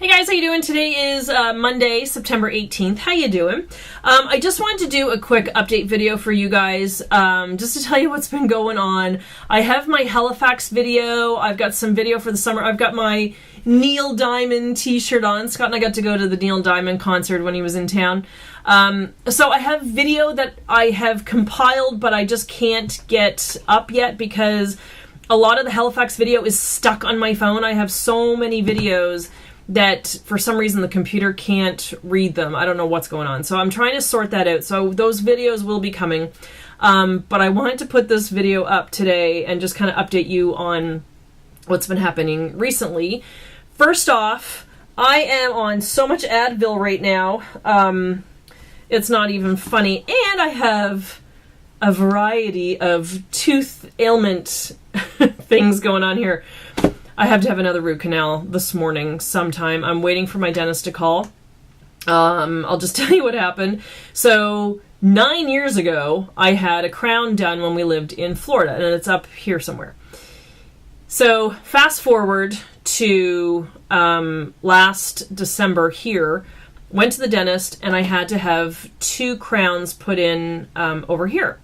Hey guys, how you doing? Today is Monday, September 18th. How you doing? I just wanted to do a quick update video for you guys, just to tell you what's been going on. I have my Halifax video. I've got some video for the summer. I've got my Neil Diamond t-shirt on. Scott and I got to go to the Neil Diamond concert when he was in town. So I have video that I have compiled, but I just can't get up yet because a lot of the Halifax video is stuck on my phone. I have so many videos that for some reason the computer can't read them. I don't know what's going on. So I'm trying to sort that out. So those videos will be coming. But I wanted to put this video up today and just kind of update you on what's been happening recently. First off, I am on so much Advil right now. It's not even funny. And I have a variety of tooth ailment things going on here. I have to have another root canal this morning sometime. I'm waiting for my dentist to call. I'll just tell you what happened. So 9 years ago, I had a crown done when we lived in Florida, and it's up here somewhere. So fast forward to last December here, went to the dentist, and I had to have 2 crowns put in over here.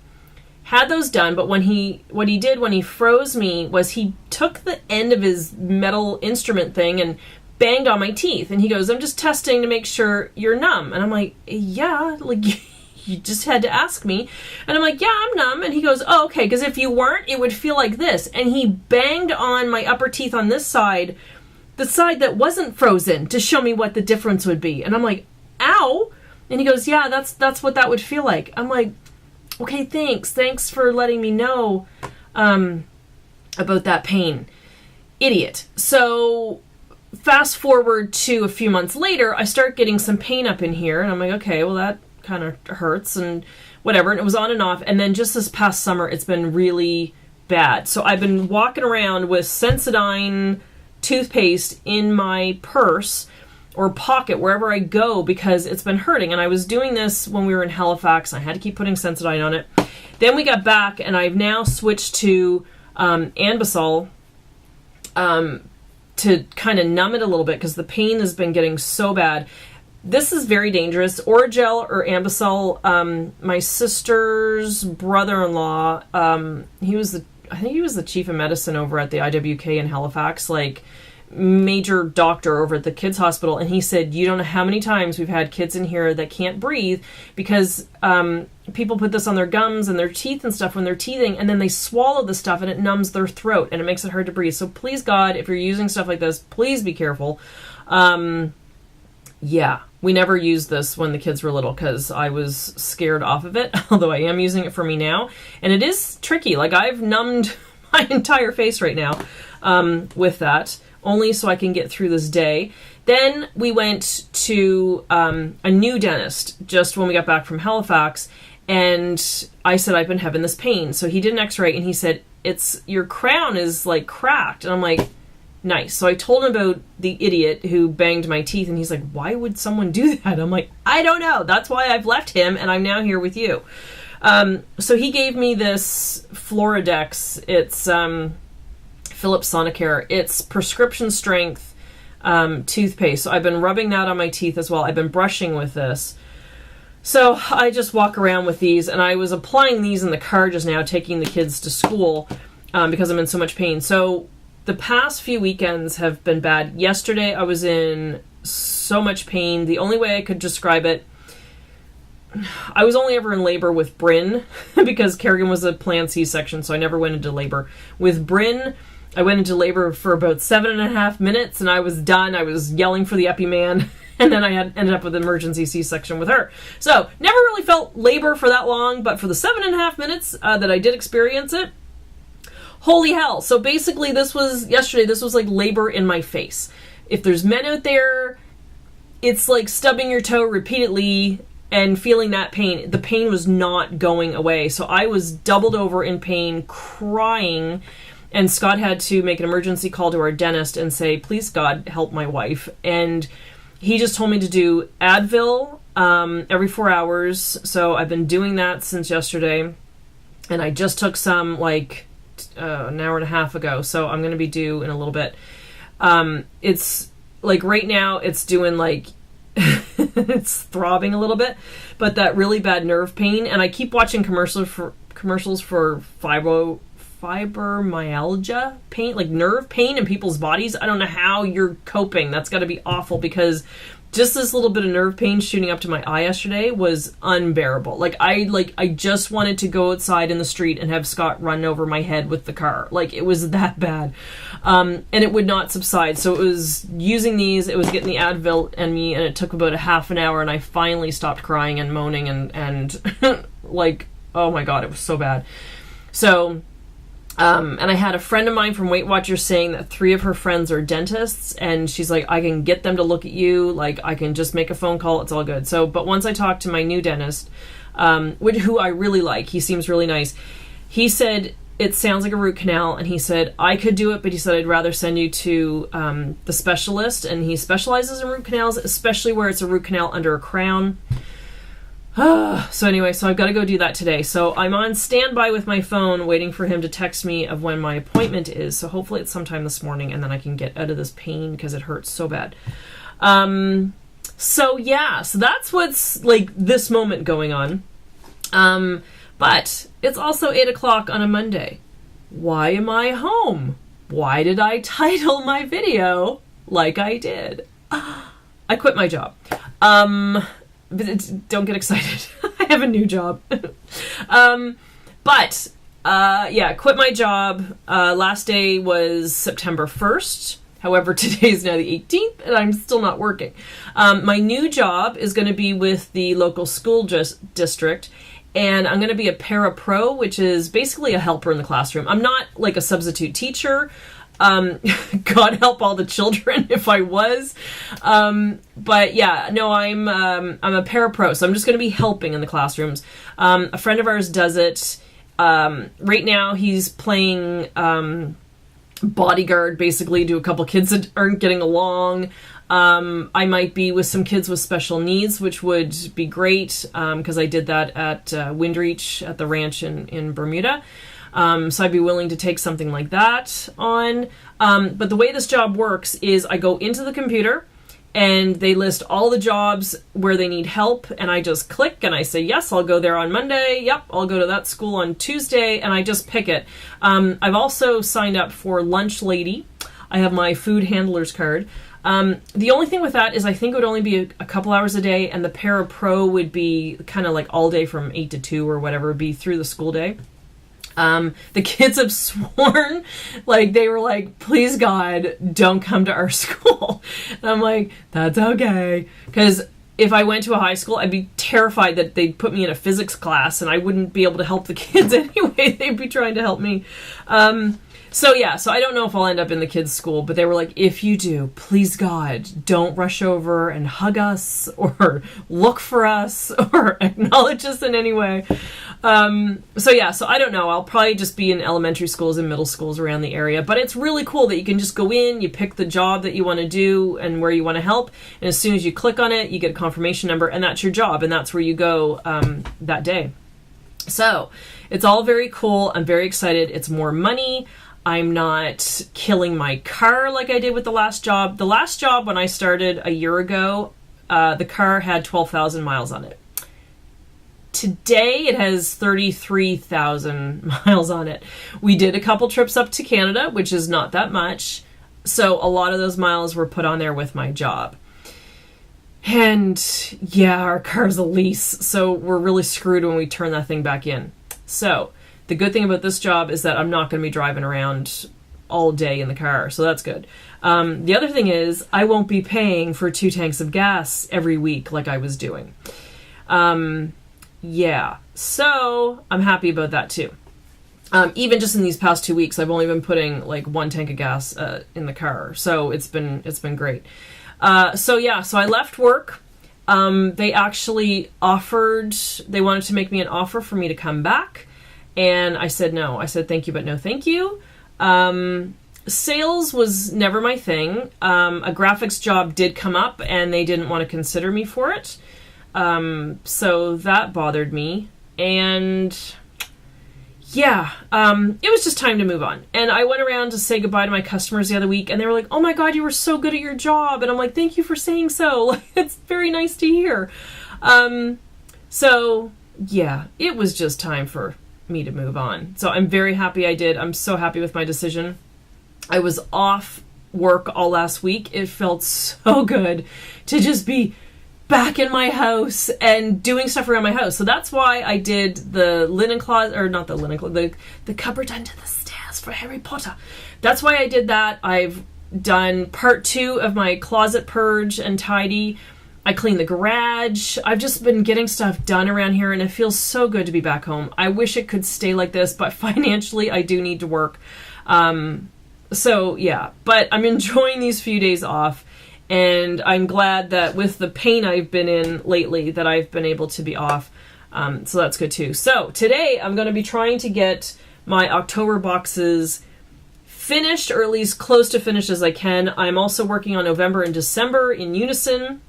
Had those done, but what he did when he froze me was he took the end of his metal instrument thing and banged on my teeth. And he goes, "I'm just testing to make sure you're numb." And I'm like, "Yeah, like you just had to ask me." And I'm like, "Yeah, I'm numb." And he goes, "Oh, okay, because if you weren't, it would feel like this." And he banged on my upper teeth on this side, the side that wasn't frozen, to show me what the difference would be. And I'm like, "Ow." And he goes, "Yeah, that's what that would feel like." I'm like, "Okay, thanks for letting me know about that pain." Idiot. So fast forward to a few months later, I start getting some pain up in here, and I'm like, okay, well that kind of hurts and whatever, and it was on and off. And then just this past summer, it's been really bad. So I've been walking around with Sensodyne toothpaste in my purse or pocket wherever I go because it's been hurting. And I was doing this when we were in Halifax. I had to keep putting Sensodyne on it. Then we got back, and I've now switched to Anbesol to kind of numb it a little bit because the pain has been getting so bad. This is very dangerous. Oragel or Anbesol. My sister's brother-in-law, I think he was the chief of medicine over at the IWK in Halifax, like major doctor over at the kids hospital, and he said, "You don't know how many times we've had kids in here that can't breathe because people put this on their gums and their teeth and stuff when they're teething, and then they swallow the stuff and it numbs their throat and it makes it hard to breathe. So please God, if you're using stuff like this, please be careful." Yeah, we never used this when the kids were little because I was scared off of it, although I am using it for me now, and it is tricky. Like, I've numbed my entire face right now with that, only so I can get through this day. Then we went to a new dentist just when we got back from Halifax, and I said, "I've been having this pain." So he did an x-ray, and he said, "Your crown is like cracked." And I'm like, nice. So I told him about the idiot who banged my teeth, and he's like, "Why would someone do that?" I'm like, "I don't know. That's why I've left him, and I'm now here with you." So he gave me this Floridex. It's Philips Sonicare. It's prescription strength toothpaste. So I've been rubbing that on my teeth as well. I've been brushing with this. So I just walk around with these, and I was applying these in the car just now, taking the kids to school because I'm in so much pain. So the past few weekends have been bad. Yesterday I was in so much pain. The only way I could describe it, I was only ever in labor with Bryn because Kerrigan was a planned C-section, so I never went into labor. With Bryn, I went into labor for about 7.5 minutes, and I was done. I was yelling for the epi man, and then I ended up with an emergency C-section with her. So never really felt labor for that long, but for the 7.5 minutes that I did experience it, holy hell. So basically yesterday, this was like labor in my face. If there's men out there, it's like stubbing your toe repeatedly and feeling that pain. The pain was not going away. So I was doubled over in pain, crying, and Scott had to make an emergency call to our dentist and say, "Please God, help my wife." And he just told me to do Advil every 4 hours. So I've been doing that since yesterday. And I just took some like an hour and a half ago. So I'm going to be due in a little bit. It's like right now it's doing like, it's throbbing a little bit, but that really bad nerve pain. And I keep watching commercials for fibromyalgia pain, like nerve pain in people's bodies. I don't know how you're coping. That's got to be awful, because just this little bit of nerve pain shooting up to my eye yesterday was unbearable. I just wanted to go outside in the street and have Scott run over my head with the car. Like, it was that bad. And it would not subside. So it was using these, it was getting the Advil in me, and it took about a half an hour, and I finally stopped crying and moaning and like, oh my God, it was so bad. So, and I had a friend of mine from Weight Watchers saying that 3 of her friends are dentists, and she's like, I can get them to look at you. Like, I can just make a phone call. It's all good. So, but once I talked to my new dentist, who I really like, he seems really nice. He said, it sounds like a root canal. And he said, I could do it, but he said, I'd rather send you to, the specialist. And he specializes in root canals, especially where it's a root canal under a crown. So anyway, so I've got to go do that today. So I'm on standby with my phone waiting for him to text me of when my appointment is. So hopefully it's sometime this morning, and then I can get out of this pain because it hurts so bad. So yeah, so that's what's like this moment going on. But it's also 8 o'clock on a Monday. Why am I home? Why did I title my video like I did? I quit my job. But don't get excited. I have a new job. Yeah, quit my job. Last day was September 1st. However, today's now the 18th, and I'm still not working. My new job is going to be with the local school district, and I'm going to be a para-pro, which is basically a helper in the classroom. I'm not like a substitute teacher. God help all the children if I was. But yeah, no, I'm a para-pro, so I'm just going to be helping in the classrooms. A friend of ours does it. Right now he's playing, bodyguard basically to a couple kids that aren't getting along. I might be with some kids with special needs, which would be great, because I did that at Windreach at the ranch in Bermuda. So I'd be willing to take something like that on. But the way this job works is I go into the computer and they list all the jobs where they need help, and I just click and I say, yes, I'll go there on Monday. Yep, I'll go to that school on Tuesday, and I just pick it. I've also signed up for Lunch Lady. I have my food handler's card. The only thing with that is I think it would only be a couple hours a day, and the para-pro would be kind of like all day from 8 to 2 or whatever, be through the school day. The kids have sworn, like, they were like, please God, don't come to our school. And I'm like, that's okay. Because if I went to a high school, I'd be terrified that they'd put me in a physics class and I wouldn't be able to help the kids anyway. They'd be trying to help me. So I don't know if I'll end up in the kids' school, but they were like, if you do, please God, don't rush over and hug us or look for us or acknowledge us in any way. So I don't know. I'll probably just be in elementary schools and middle schools around the area, but it's really cool that you can just go in, you pick the job that you want to do and where you want to help. And as soon as you click on it, you get a confirmation number, and that's your job. And that's where you go, that day. So it's all very cool. I'm very excited. It's more money. I'm not killing my car like I did with the last job. The last job, when I started a year ago, the car had 12,000 miles on it. Today, it has 33,000 miles on it. We did a couple trips up to Canada, which is not that much. So a lot of those miles were put on there with my job. And yeah, our car's a lease, so we're really screwed when we turn that thing back in. So the good thing about this job is that I'm not going to be driving around all day in the car, so that's good. The other thing is I won't be paying for 2 tanks of gas every week like I was doing. Yeah, so I'm happy about that too. Even just in these past 2 weeks, I've only been putting like 1 tank of gas in the car, so it's been great. So I left work. They actually they wanted to make me an offer for me to come back. And I said no. I said thank you, but no thank you. Sales was never my thing. A graphics job did come up, and they didn't want to consider me for it. So that bothered me. And yeah, it was just time to move on. And I went around to say goodbye to my customers the other week, and they were like, oh my God, you were so good at your job. And I'm like, thank you for saying so. It's very nice to hear. So yeah, it was just time for me to move on. So I'm very happy I did. I'm so happy with my decision. I was off work all last week. It felt so good to just be back in my house and doing stuff around my house. So that's why I did the linen closet, or not the linen closet, the cupboard under the stairs for Harry Potter. That's why I did that. I've done part 2 of my closet purge and tidy. I cleaned the garage. I've just been getting stuff done around here, and it feels so good to be back home. I wish it could stay like this, but financially I do need to work. So yeah, but I'm enjoying these few days off, and I'm glad that with the pain I've been in lately that I've been able to be off. So that's good too. So today I'm going to be trying to get my October boxes finished, or at least close to finished as I can. I'm also working on November and December in unison,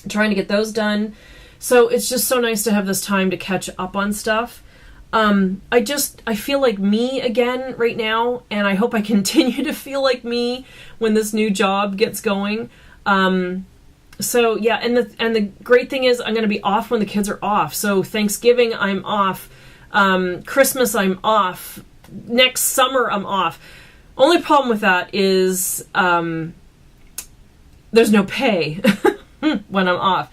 trying to get those done. So it's just so nice to have this time to catch up on stuff. I feel like me again right now, and I hope I continue to feel like me when this new job gets going. So yeah, and the great thing is I'm going to be off when the kids are off. So Thanksgiving I'm off, Christmas I'm off, next summer I'm off. Only problem with that is there's no pay when I'm off,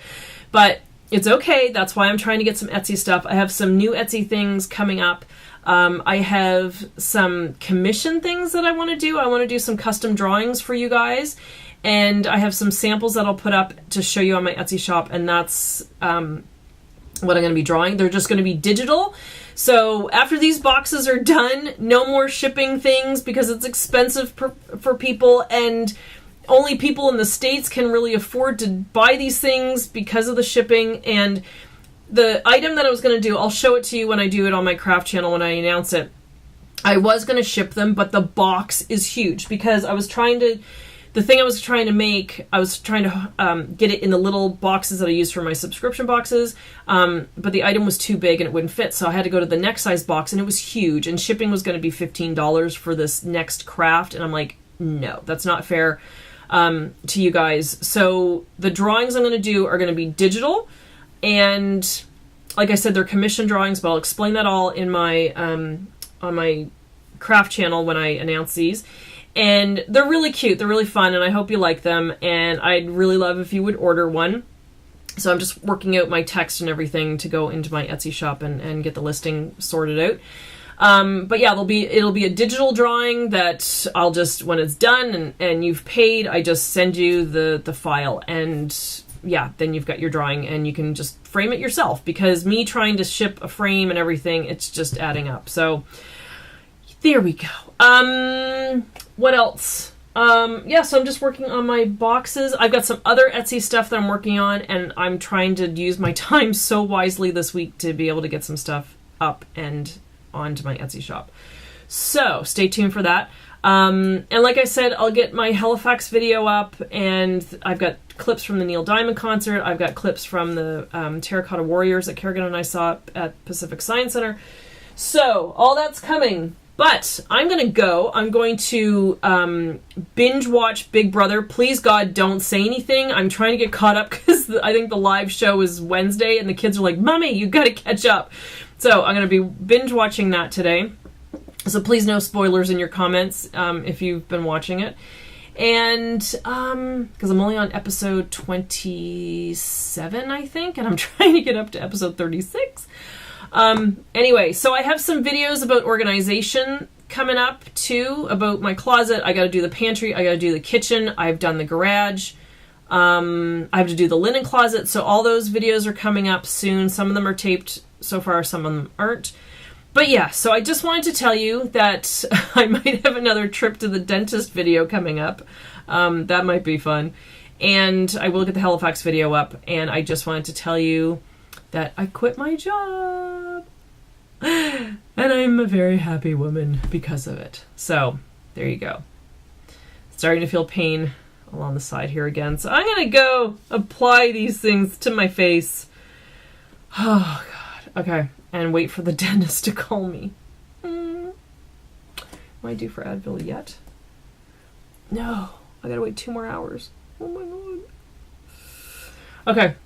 but it's okay. That's why I'm trying to get some Etsy stuff. I have some new Etsy things coming up. I have some commission things that I want to do. I want to do some custom drawings for you guys. And I have some samples that I'll put up to show you on my Etsy shop. And that's what I'm going to be drawing. They're just going to be digital. So after these boxes are done, no more shipping things because it's expensive for people, and only people in the States can really afford to buy these things because of the shipping. And the item that I was going to do, I'll show it to you when I do it on my craft channel when I announce it. I was going to ship them, but the box is huge because I was trying to get it in the little boxes that I use for my subscription boxes, but the item was too big and it wouldn't fit, so I had to go to the next size box, and it was huge, and shipping was going to be $15 for this next craft, and I'm like, no, that's not fair to you guys. So the drawings I'm going to do are going to be digital, and like I said, they're commission drawings, but I'll explain that all in my on my craft channel when I announce these. And they're really cute, they're really fun, and I hope you like them, and I'd really love if you would order one. So I'm just working out my text and everything to go into my Etsy shop and get the listing sorted out. But yeah, it'll be a digital drawing that I'll just, when it's done and you've paid, I just send you the file, and yeah, then you've got your drawing and you can just frame it yourself, because me trying to ship a frame and everything, it's just adding up. So there we go. What else? Yeah, so I'm just working on my boxes. I've got some other Etsy stuff that I'm working on, and I'm trying to use my time so wisely this week to be able to get some stuff up and onto my Etsy shop. So stay tuned for that. And like I said, I'll get my Halifax video up, and I've got clips from the Neil Diamond concert. I've got clips from the Terracotta Warriors that Kerrigan and I saw at Pacific Science Center. So all that's coming. But I'm going to binge watch Big Brother. Please, God, don't say anything. I'm trying to get caught up because I think the live show is Wednesday, and the kids are like, Mommy, you got to catch up. So I'm going to be binge watching that today. So please no spoilers in your comments if you've been watching it. And because I'm only on episode 27, I think, and I'm trying to get up to episode 36. Anyway, so I have some videos about organization coming up too, about my closet. I got to do the pantry. I got to do the kitchen. I've done the garage. I have to do the linen closet. So all those videos are coming up soon. Some of them are taped so far. Some of them aren't. But yeah, so I just wanted to tell you that I might have another trip to the dentist video coming up. That might be fun. And I will get the Halifax video up. And I just wanted to tell you that I quit my job, and I'm a very happy woman because of it. So there you go. Starting to feel pain along the side here again. So I'm gonna go apply these things to my face. Oh God. Okay. And wait for the dentist to call me. Am I due for Advil yet? No. I gotta wait 2 more hours. Oh my god. Okay.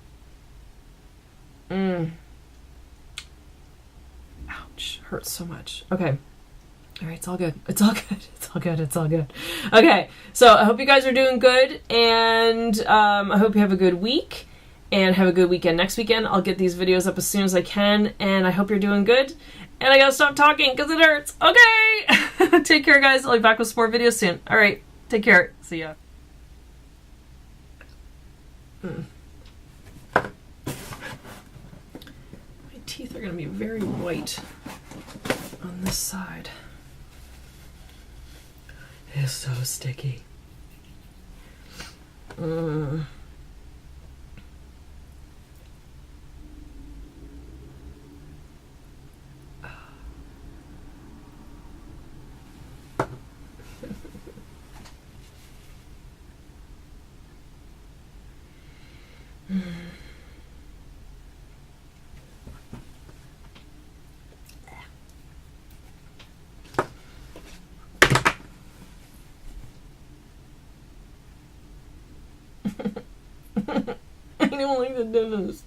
Ouch. Hurts so much. Okay. Alright, it's all good. It's all good. It's all good. It's all good. Okay, so I hope you guys are doing good, and I hope you have a good week, and have a good weekend. Next weekend, I'll get these videos up as soon as I can, and I hope you're doing good. And I gotta stop talking because it hurts. Okay! Take care, guys. I'll be back with some more videos soon. Alright, take care. See ya. My teeth are gonna be very white on this side. It's so sticky. I don't like the dentist.